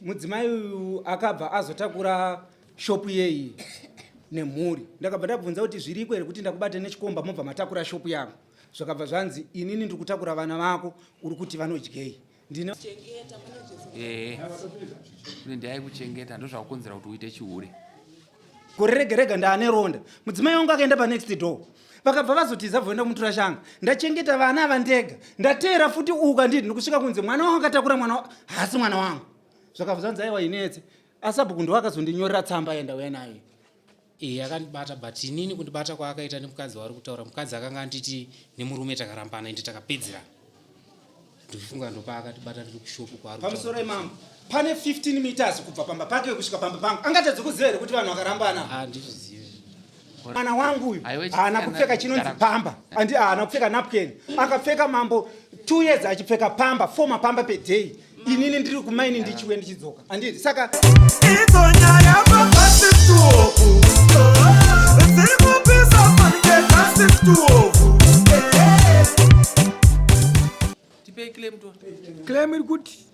mudzimai uyu akabva azotakura shopu yeyi nemhuri. Ndakabva ndabvunza kuti zviriko here kuti ndakubata nechikomba mobva matakura shopu yangu. Zvakabva zvanzi inini ndiri kutakura vana vako uri kuti vanodyei. Ndine ndai kuchengeta ndozvakukonzera kuti uite chihure. Gore rega rega ndaane ronda. Mudzimai wangu akaenda pa next door. Vakabva vazotiza voenda kumutura shanga. Ndachengeta vana ava ndega. Ndateera futi uka nditi ndikusvika kunze mwana wangu akatakura mwana hasi mwana wangu. Zvakabva zvanzi aiwa inetse. Asabhuku ndo akazondinyorera tsamba yenda uya nayo. Akandibata but inini kundibata kwaakaita nemukadzi wari kutaura. Mukadzi akanga anditi nemurume takarambana ende takapedzera. Ndifunga ndo paakatibata tiri kushopu kwaari. Pamusoro imambo. Pane 15 meters kubva pamba pake kusvika pamba pangu. Angatadzi kuziva here kuti vanhu vakarambana. Ndizviziva. Mwana wangu uyu haana kupfeka chinonzi pamba. Andi haana kupfeka napkin. Akapfeka mambo 2 years achipfeka pamba 4 mapamba per day. Inini ndiri kumaini ndichiwe ndichidzoka. Anditi saka claim iri kuti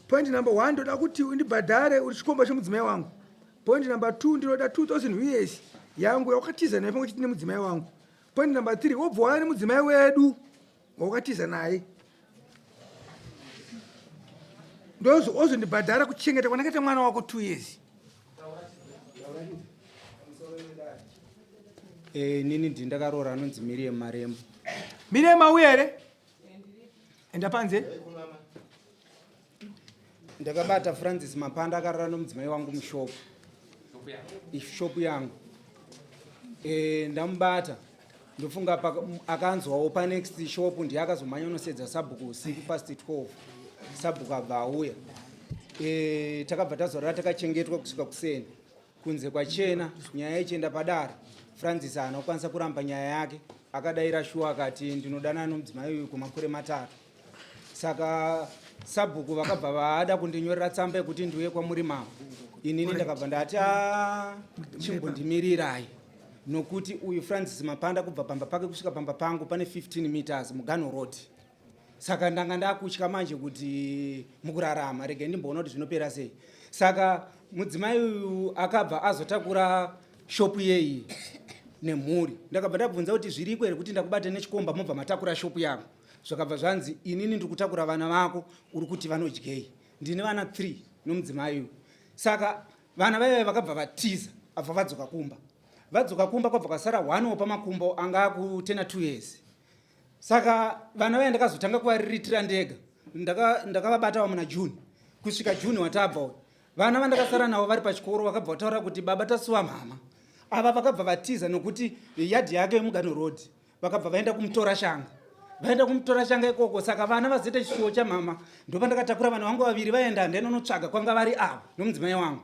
point number 1 ndoda kuti undibhadhare uri chikomba chemudzimai wangu. Point number 2 ndinoda 2000 US yangu yaukatiza naye pamwe chete nemudzimai wangu. Point number 3 wobva nemudzimai wedu waukatiza naye ozondibhadhara kuchengeta kwanakaita mwana wako 2 years. Nini ndindakarora anonzi Miriam Marembo. Miriam auya here? Enda panze. Ndakabata Francis Mapanda akarara nomudzimai wangu mushopu. Shopu yangu. Ndamubata. Ndofunga akanzwawo pa next shop ndiye akazomanya unosedza sabhuku usiku past 12. Sabhuku abva auya. Takabva tazorara takachengetwa kusvika kuseni. Kunze kwachena nyaya ichienda padare. Francis haana kukwanisa kuramba nyaya yake. Akadaira shuwa akati ndinodana nomudzimai uyu kumakore 3. Saka sabhuku vakabva vaada kundinyorera tsamba yekuti ndiuye kwamuri mama. Inini ndakabva ndati chimbondimirirayi. Nokuti uyu Francis Mapanda kubva pamba pake kusvika pamba pangu pane 15 meters Mugano Road. Saka ndanga ndakutya manje kuti mukurarama rege ndimboona kuti zvinopera sei. Saka mudzimai uyu akabva azotakura shopu yeyi nemhuri. Ndakabva ndabvunza kuti zviriko here kuti ndakubata nechikomba mobva matakura shopu yangu. Zvakabva zvanzi inini ndiri kutakura vana vako uri kuti vanodyei. Ndine vana 3 nomudzimai uyu. Saka vana vaive vakabva vatiza abva vadzoka kumba. Vadzoka kumba kwabva kwasara 1 wapamakumbo anga aku 2 years. Saka vana vaya ndakazotanga kuvaririra ndega. Ndakavabatawo muna June. Kusvika June watabva. Vana vandakasara navo vari pachikoro vakabva vataura kuti baba tasuwa mama. Ava vakabva vatiza nokuti yadhi yake yeMugano Road. Vakabva vaenda kumutora shanga. Vaenda kumutora shanga ikoko. Saka vana vazoita chisuwo chamama. Ndopa ndakatakura vana vangu vaviri vaenda ndenonotsvaga kwanga vari ava nomudzimai wangu.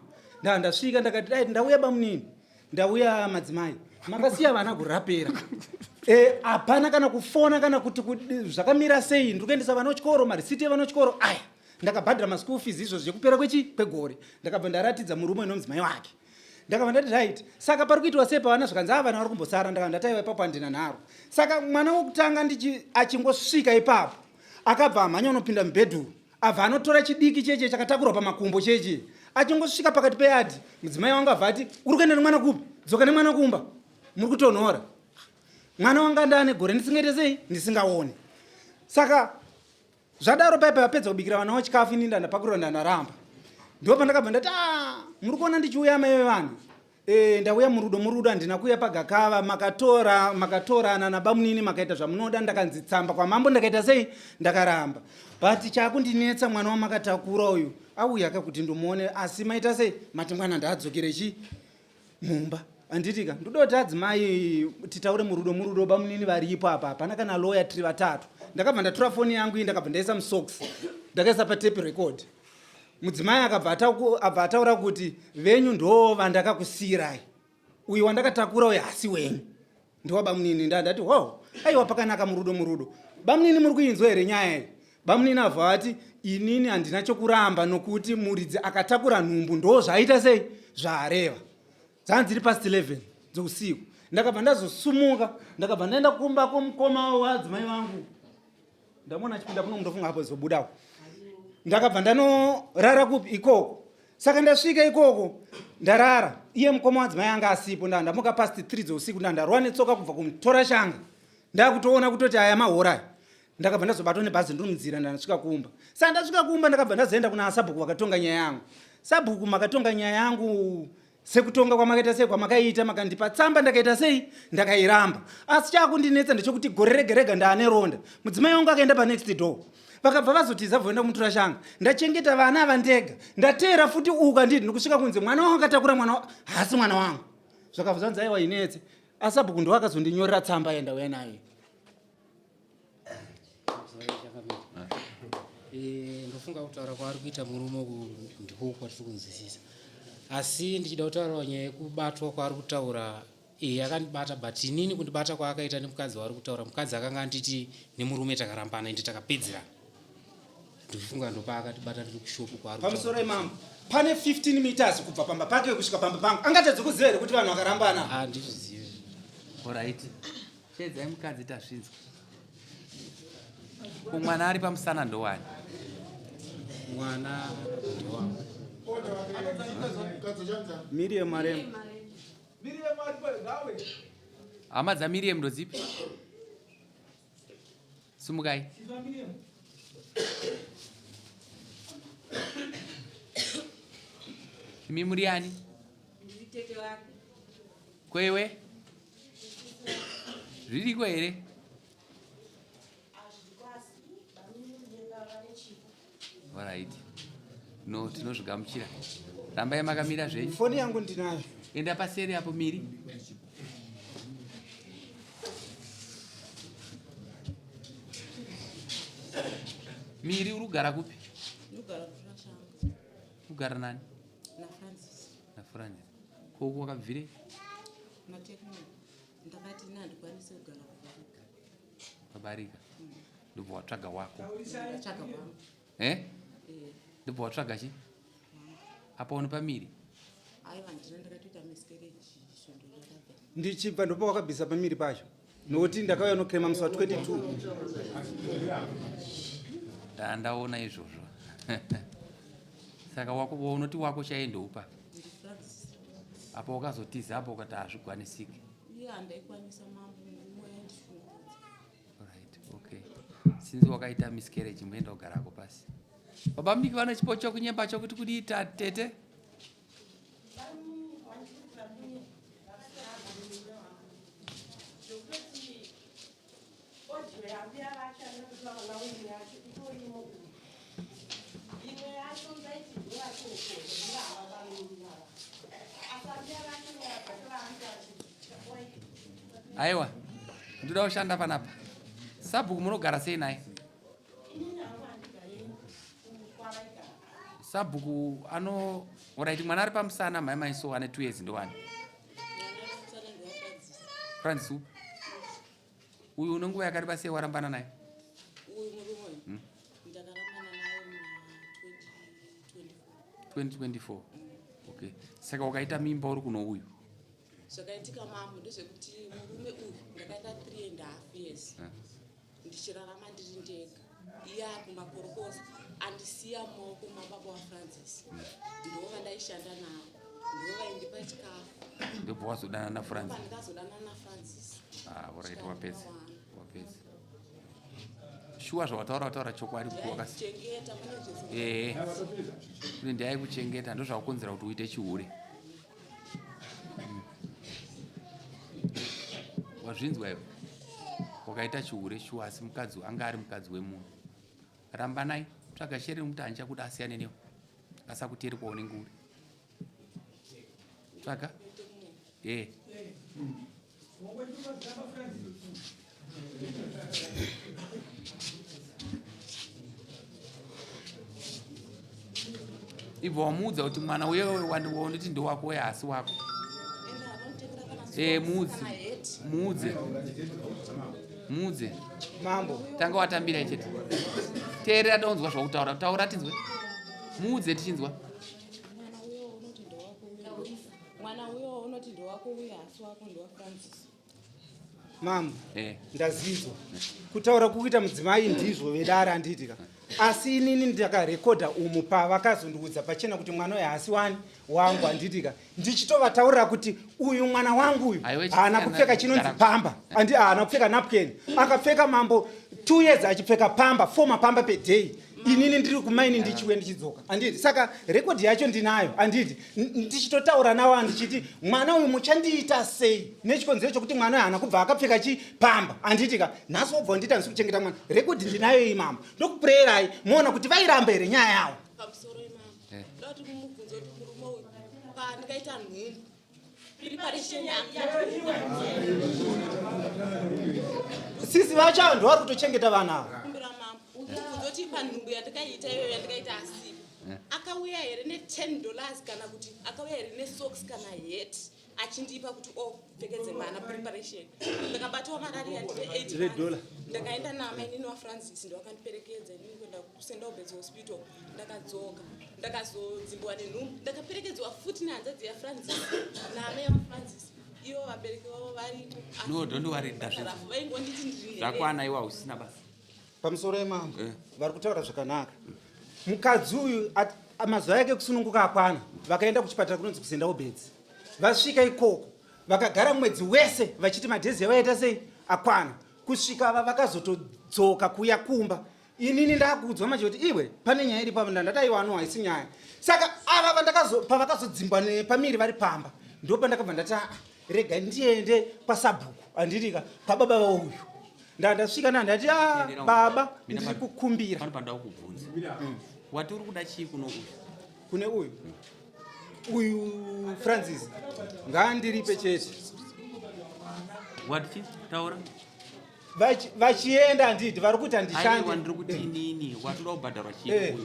Ndasvika ndakati dai ndauya bamunini. Ndauya madzimai. Makasiya vana kurapera. Hapana kana kufona kana kuti zvakamira sei. Ndikuendesa vana kuchikoro marisiti yevana kuchikoro aya. Ndakabhadhira maschool fees izvo zvekupera kwegore. Ndakabva ndaratidza murume nomudzimai wake. Ndakabva ndati right. Saka pari kuitwa sepa vana zvakanzi vana vari kumbosara ndakabva ndataiwa ipapo handina nharo. Saka mwana wokutanga achingosvika ipapo akabva amhanya unopinda mubhedhuru. Abva anotora chidiki cheche chakatakurwa pamakumbo cheche. Achingosvika pakati peyadhi mudzimai wangu abva ati uri kuenda nemwana kupi? Dzoka nemwana kumba. Muri kutonhora. Mwana wanga ndane gore ndisingaite sei ndisingaone. Saka zvadaro paipa vapedza kubikira vana wachikafu ini ndandapakurira ndandaramba. Ndipo pandakabva ndati muri kuona ndichiuya mai vevanhu. Ndauya murudo handina kuuya pagakava makatora ana bamunini makaita zvamunoda ndakanzi tsamba kwamambo ndakaita sei ndakaramba. But chakundinetsa mwana wamakatakura uyu auya kuti ndomuone asi maita sei mati mwana ndaadzokere mumba. Anditika ndoda kuti adzimai titaure murudo bamunini varipo apa pana kana lawyer 3 ndakabva ndatora foni yangu iyi ndakabva ndaisa musocks ndakaisa patape record. Mudzimai akabva ataura kuti venyu ndo vandakakusirai. Uyu wandakatakura uyu hasi wenyu. Ndiwa bamunini ndati wow aiwa pakanaka murudo. Bamunini muri kuinzwa here nyaya iyi? Bamunini abva ati inini handina chokuramba nokuti muridzi akatakura nhumbu ndo zvaita sei zvaareva. Dzanziri past 11 dzousiku. Ndakabva ndazosumuka ndakabva ndaenda kumba kwomukoma wadzimai vangu. Ndamona chipinda kuno ndofunga hapo zobudawo. ndakabva ndanorara kupi ikoko. Saka ndasvika ikoko ndarara, iye mukoma wadzimai anga asipo, ndamuka past 3 dzeusiku ndarwa netsoka kubva kumutora shanga. Ndakutoona kutoti aya mahora. Ndakabva ndazobatwa nebhazi ndinomudzira ndasvika kumba. Saka ndasvika kumba ndakabva ndazoenda kuna Sabhuku vakatonga nyaya yangu. Sabhuku makatonga nyaya yangu sekutonga kwamakaita sei kwamakaita makandipa tsamba ndakaita sei ndakairamba. Asi chakundinetsa ndechekuti gore rega rega ndaane ronda. Mudzimai wangu akaenda pa next door. Vakabva vazotiza voenda kumutora shanga. Ndachengeta vana vandega. Ndateera futi uka nditi ndikusvika kunze mwana wangu akatakura mwana hasi mwana wangu. Zvakabva zvanzi aiwa inetse. Asabhuku ndo akazondinyorera tsamba yenda uya nayo. Ndofunga kutaura kwaari kuita murume ndiko kwatiri kunzwisisa. Asi ndichida kutaura nyaya yekubatwa kwaari kutaura yakandibata, but inini kundibata kwaakaita nemukadzi waari kutaura, mukadzi akanga anditi nemurume takarambana ende takapedzerana. Ndofunga ndo paakatibata tiri kushopu kwaari kutaura. Pamusoro imambo pane 15 meters kubva pamba pake kusvika pamba pangu. Angatadzi kuziva kuti vanhu vakarambana. Handizvizivi. Alright. Chedzai mukadzi tazvinzwa. Mwana ari pamusana ndowani? Mwana ndowangu. Miriam Marem. Hama dzaMiriam ndodzipi? Sumukai. Imi muri ani? Kwewe? Zviriko here? Alright. No, tinozvigamuchira. Rambai makamira zvenyu. Foni yangu ndinayo. Enda paseri apo Miri. Miri uri kugara kupi? Ndogara kushanga. Kugara nani? Na Francis. Na Francis. Koko wakabvire? Na Tekno. Ndakati ndikwanise kugara kubarika. Kubarika. Ndobva watsvaga wako. Ndatsvaga wangu. Ndobva watsvaga chi? Apa uni paMiri? Aiwa ndina ndakatoita miscarriage svondo rakabva. Ndichibva ndopa wakabvisa paMiri pacho. Nokuti ndakauya nokrema musi wa 22. Ndaona izvozvo. Saka wako unoti wako chaendoupa? Apa wakazotiza apa ukati hazvigwanisiki? Iye handaikwanisa mambo mwoyo yandishungurudza. Alright, okay. Since wakaita miscarriage muenda kugarako pasi. Baba mniki vane chipo chokunyemba chokuti kudiita tete? Aiwa, ndoda kushanda panapa. Sabhuku munogara sei naye? Sabhuku ano alright, mwana ari pamusana mai maiso ane 2 years ndowani? Francis upi? Uyu une nguva yakareba sei warambana naye? Uyu murume ndakarambana naye mu 2024. Okay. Saka wakaita mimba uri kuno uyu? zvakaitika mambo ndezvekuti murume uyu ndakaita 3.5 years ndichirarama ndiri ndega. Iye ari kumakorokosa andisiya mumaoko mababa waFrancis. Ndova ndaishanda nawo, ndova indipa chikafu. Ndobva wazodana naFrancis? Ndakazodana naFrancis. Alright, wapedza. Shuwa zvawataura chokwadi kuti wakachengeta mune ndaikuchengeta ndozvakukonzera kuti uite chihure. Wazvinzwa iwe? Wakaita chihure shuwa asi mukadzi anga ari mukadzi wemunhu. Ramba naye, tsvaga shere mutanja kuti asiyane newe. Asakuteri kwaunenge uri. Tsvaga? Ibva wamuudza kuti mwana wewe wanditi ndowako uye hasi wako. Muudze. Mambo. Tanga watambira chete. Teerera daunzwa zvakutaura. Taura tinzwe. Muudze tichinzwa. Mwana uyo unoti ndowako uye hasi wako ndowaFrancis. Mambo. Ndazizwa. Kutaura kuita mudzimai ndizvo vedara anditika. asi inini ndakarekodha umu pavakazondiudza pachena kuti mwana uyu haasi wani wangu handitika ndichitovataurira kuti uyu mwana wangu uyu haana kupfeka chinonzi pamba haana kupfeka napkin akapfeka mambo 2 years achipfeka pamba 4 mapamba per day inini ndiri kumaini ndichiuya ndichidzoka handiti saka rekodhi yacho ndinayo handiti ndichitotaura nawo ndichiti mwana uyu muchandiita sei nechikonzero chokuti mwana uyu haana kubva akapfeka chipamba handitika nhasi wobva ndita ndisi kuchengeta mwana rekodhi ndinayo imama ndokupureyerai moona kuti vairamba here nyaya yawo pamusoro imama ndati kumubvunza kuti murume uyu ndikaita nhumbu preparation sisi vacho avo ndovari kutochengeta vana avo kuti panhumbu yandikaita iyoyo yandikaita asipo akauya here ne$10 kana kuti akauya here nesocks kana hat achindipa kuti opfekedze mwana preparation ndakabatawo malaria $8 ndakaenda namainini wafrancis ndowakandiperekedza inini kuenda kusendaubedzo hospital ndakadzoka ndakazodzimbwa nenhumbu ndakaperekedzwa futi nehanzadzi yafrancis naamai yafrancis ivo vabereki vavo vaingonditi ndirizvakwana iwa usina basa pamusoro emambo vari kutaura zvakanaka mukadzi uyu mazuva yake kusununguka akwana vakaenda kuchipatara kunonzi kusendaubedzi vasvika ikoko vakagara mwedzi wese vachiti madhezi avaita sei akwana kusvika ava vakazotodzoka kuya kumba inini ndakuudzwa manje kuti iwe pane nyaya iri pamba ndandati aiwano haisi nyaya saka ava pavakazodzimbwa nepamiri vari pamba ndo pandakabva ndati rega ndiende kwasabhuku handitika pababa vauyu ndandasvika ndandati baba ndiri kukumbira panopanda kukubvunza wati uri kuda chii kuno uyu kune uyu francis ngandiripe chete wati chi taura vachienda handiti vari kuti handishande ndiri kuti inini watoda kubhadharwa chii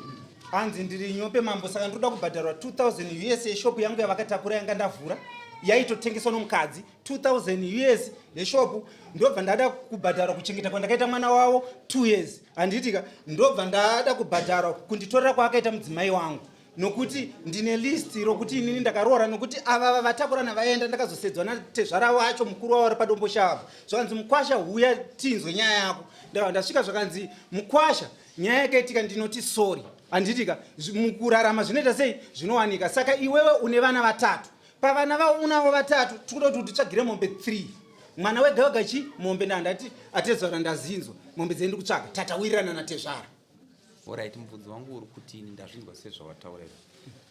hanzi ndiri nyope mambo saka ndinoda kubhadharwa 2000 US yeshopu yangu yavakatakura yanga ndavhura yaitotengeswa nomukadzi 2000 US yeshopu ndobva ndada kubhadharwa kuchengeta kwandakaita mwana wavo 2 years handitika ndobva ndada kubhadharwa kunditorera kwaakaita mudzimai wangu nokuti ndine listi rokuti inini ndakaroora nokuti ava vatakurana vaenda ndakazosedzwa natezvara wacho mukuru wavo ari padombo shava zvakanzi mukwasha huya tinzwe nyaya yako ndasvika zvakanzi mukwasha nyaya yakaitika ndinoti sorry handitika mukurarama zvinoita sei zvinowanika saka iwewe une vana vatatu pavana vavo unavo vatatu tikuda kuti titsvagire mombe 3 mwana wega wega chi mombe ndandati atezvara ndazinzwa mombe dzendi kutsvaga tatawirirana natezvara orit mubvunzo wangu uri kuti ini ndazvinzwa sezvawataurira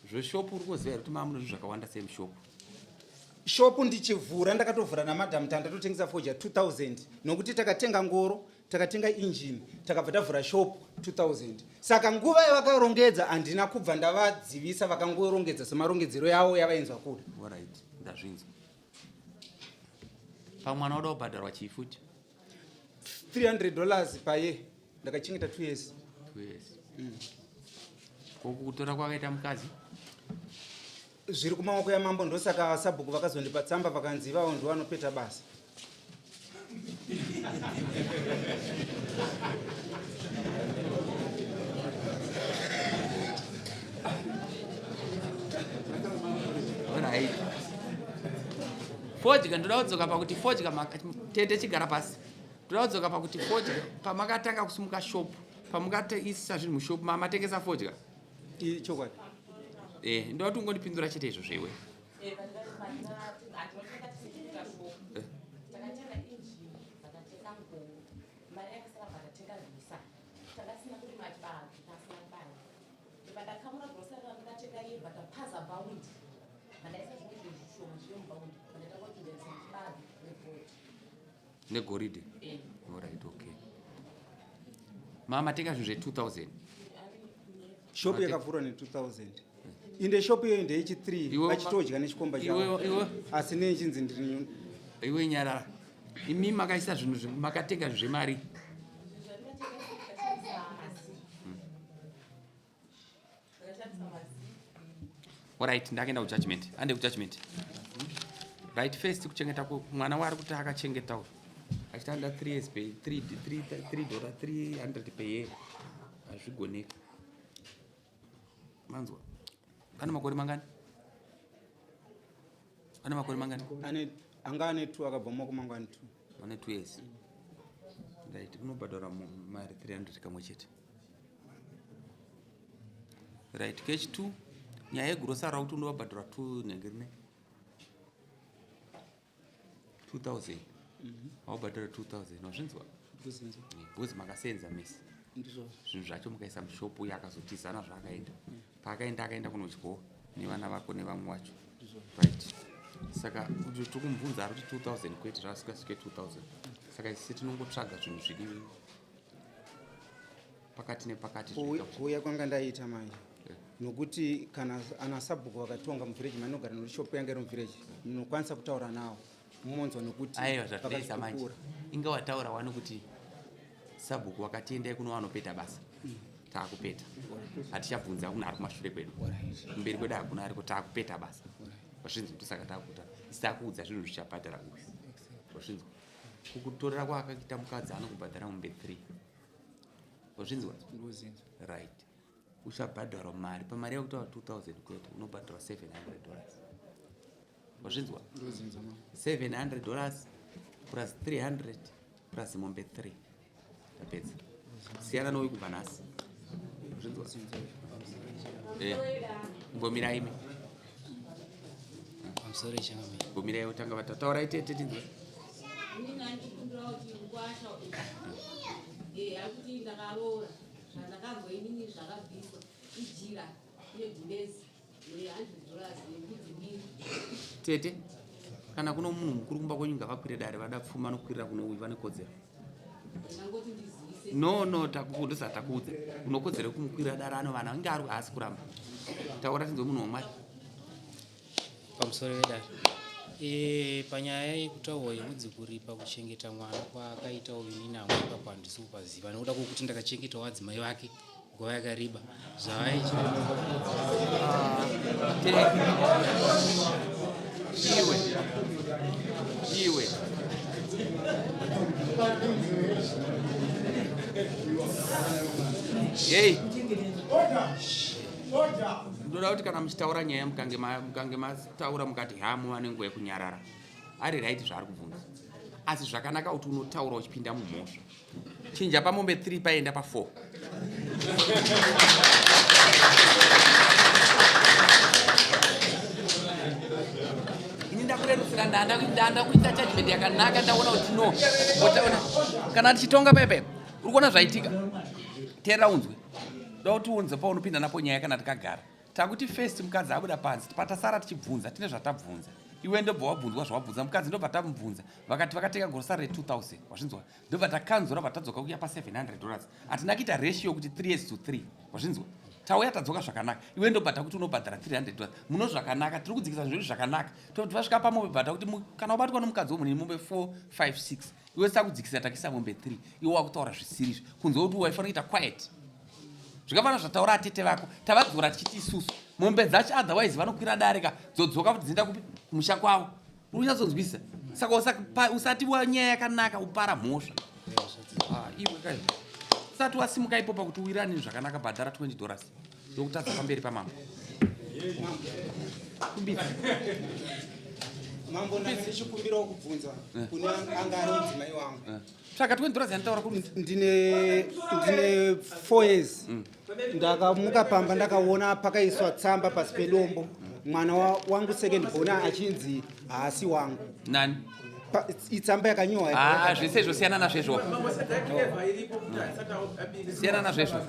zveshopu uri kuziva kuti maa munozvi zvakawanda semushopu shopu ndichivhura ndakatovhura namadhamu tandatotengesa foja 2000 nokuti takatenga ngoro takatenga injini takabva tavhura shopu 2000 saka nguva yavakarongedza handina kubva ndavadzivisa vakangorongedza semarongedzero yavo yavainzwa kuda orit ndazvinzwa pamwana uda kubhadharwa chii futi $300 paye ndakachengeta 2 years kokutora kwakaita mukadzi zviri kumaoko yamambo ndosaka sabhuku vakazondipa tsamba vakanzi ivavo ndo vanopeta basa fodya ndoda kudzoka pakuti fodya tete chigara pasi ndoda kudzoka pakuti fodya pamakatanga kusimuka shopu pamukatoisa zvinhu mushopu mamatengesa fodya chokwadi ndoda kuti ungondipindura chete izvo zveiwe negoridhe orit okay mamatenga zvinhu zve2000 shopu yakavhurwa ne2000 inde shopu iyoyo ndeyechi3 vachitodya nechikomba chavo asi nechinzi ndiri iwe nyarara imi makaisa zvinhu makatenga zvinhu zvemari orit ndakaenda kujudgment ande kujudgment right first kuchengeta mwana wari kuti akachengetawo achitanda 3 years pay $300 per year hazvigoneka manzwa pane makore mangani anga ane 2 akabva mumako mangu ane 2 ane 2 years right unobhadhara mari 300 kamwe chete right kechi2 nyaya yegurosara kuti unovabhadhura 2 nengirine 2000 aubhadhura 2000 wazvinzwa bhuzi makasenza mesi zvinhu zvacho mukaisa mushopu uye akazotizana zvaakaenda paakaenda akaenda kunodyawo nevana vako nevamwe vacho right saka kuti tikumubvunza ari kuti 2000 kwete zvasvikasvike 2000 saka isi tinongotsvaga zvinhu zviri pakati nepakati kuuya kwanga ndaita manje nokuti kana ana sabhuku vakatonga muvhireji manogara noshopu yanga iri muvhireji munokwanisa kutaura nawo mumonzwa nokuti aiwa zvatidaisa manje inga wataura wani kuti sabhuku wakatiendai kuno vanopeta basa taakupeta hatichabvunza kuna ari kumashure kwedu mberi kwedu hakuna ariko taakupeta basa wazvinzwa tosaka taakuta isitakuudza zvinhu zvichabhadhara uyu wazvinzwa kukutorera kwaakaita mukadzi anokubhadhara mumbe 3 wazvinzwa right uchabhadhara mari pamari yakutaura 2000 kwete unobhadhara $700 wazvinzwa $700 plus 300 plus mombe 3 tapedza siyana nouyu kubva nhasi wazvinzwa mbomirai ime mbomirai utanga vatataura itete tinzwa akuti ndakaroora zvandakangoinini zvakabviswa ijira nebhulezi $100 nembudzi tete kana kuno munhu mukuru kumba kwenyu ngavakwire dare vada pfuma nokwirira kuno uyu vane kodzero no takukudusa takuudza unokodzera kumukwirira dare ano vana inge ari haasi kuramba taura tinzwe munhu womwari pamusoro wedare panyaya yekutaurwa yemudzikuripa kuchengeta mwana kwaakaita uinini amwe ipapo handisi kupaziva nekuda kwokuti ndakachengetawo adzimai vake nguva yakareba iwe hey ndoda kuti kana muchitaura nyaya mukange mataura mukati hamu ane nguva yekunyarara ari right zvaari kubvunza asi zvakanaka kuti unotaura uchipinda mumhosva chinja pamombe 3 paenda pa4 ini ndakurerusira ndanda kuita judgment yakanaka ndaona kuti no kana tichitonga pepe uri kuona zvaitika teerera unzwe ndoda kuti unze paunopinda napo nyaya kana tikagara takuti first mukadzi abuda panzi patasara tichibvunza tine zvatabvunza iwe ndobva wabvunzwa zvawabvunza mukadzi ndobva tamubvunza vakati vakatenga gorosari re2000 wazvinzwa ndobva takanzura vatadzoka kuya pa$700 hatina kuita ratio kuti 3:3 wazvinzwa tauya tadzoka zvakanaka iwe ndobva takuti unobhadhara $300 muno zvakanaka tiri kudzikisa zvinhu zvakanaka toti vasvika pamombe bhata kuti kana ubatwa nomukadzi womune mombe 4, 5, 6 iwe sakudzikisa takisa mombe 3 iwe wakutaura zvisirizvo kunze kuti waifanira kuita quiet zvikafanira zvataura atete vako tavadzora tichiti isusu mombe dzacho otherwise vanokwira dare ka dzodzoka kuti dzinda kupi kumusha kwavo unyatsonzwisa saka usati wanyaya yakanaka upara mhosva iwe kai usati wasimuka ipopa kuti uwirane zvakanaka bhadhara $20 yokutadza pamberi pamambo kumbidza mambo ndanga ndichikumbirawo kubvunza kune anga ari mudzimai wangu saka $20 yandaura kuti ndine 4 years ndakamuka pamba ndakaona pakaiswa tsamba pasi pedombo mwana wangu second born achinzi haasi wangu nani itsamba yakanyorwa zvese izvo siyana nazvezvo siyana nazvezvo